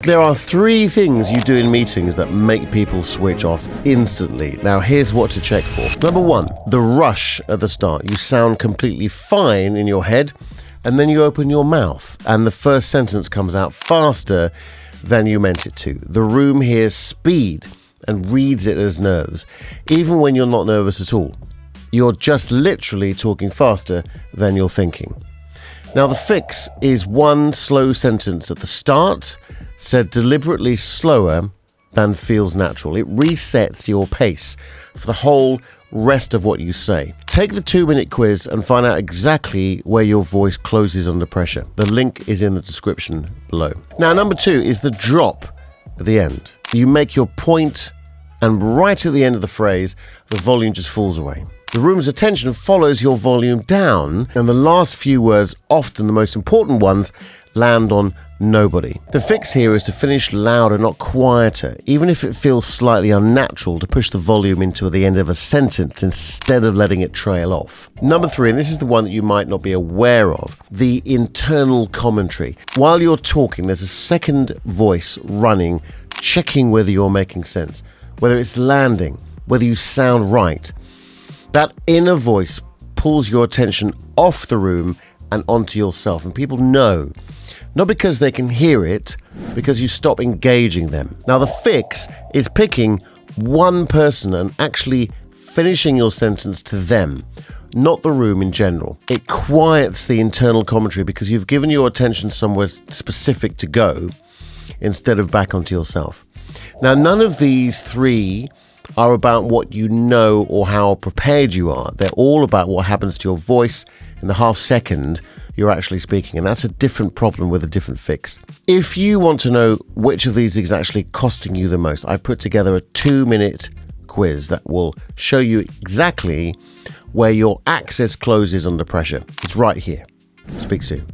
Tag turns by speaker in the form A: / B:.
A: There are 3 things you do in meetings that make people switch off instantly. Now, here's what to check for. Number 1, the rush at the start. You sound completely fine in your head, and then you open your mouth, and the first sentence comes out faster than you meant it to. The room hears speed and reads it as nerves, even when you're not nervous at all. You're just literally talking faster than you're thinking. Now, the fix is one slow sentence at the start, said deliberately slower than feels natural. It resets your pace for the whole rest of what you say. Take the 2-minute quiz and find out exactly where your voice closes under pressure. The link is in the description below. Now, number 2 is the drop at the end. You make your point, and right at the end of the phrase, the volume just falls away. The room's attention follows your volume down, and the last few words, often the most important ones, land on nobody. The fix here is to finish louder, not quieter, even if it feels slightly unnatural, to push the volume into the end of a sentence instead of letting it trail off. Number 3, and this is the one that you might not be aware of, the internal commentary. While you're talking, there's a second voice running, checking whether you're making sense, whether it's landing, whether you sound right. That inner voice pulls your attention off the room and onto yourself, and people know. Not because they can hear it, because you stop engaging them. Now, the fix is picking one person and actually finishing your sentence to them, not the room in general. It quiets the internal commentary because you've given your attention somewhere specific to go instead of back onto yourself. Now, none of these 3 are about what you know or how prepared you are. They're all about what happens to your voice in the half second you're actually speaking, and that's a different problem with a different fix. If you want to know which of these is actually costing you the most, I've put together a 2-minute quiz that will show you exactly where your access closes under pressure. It's right here. Speak soon.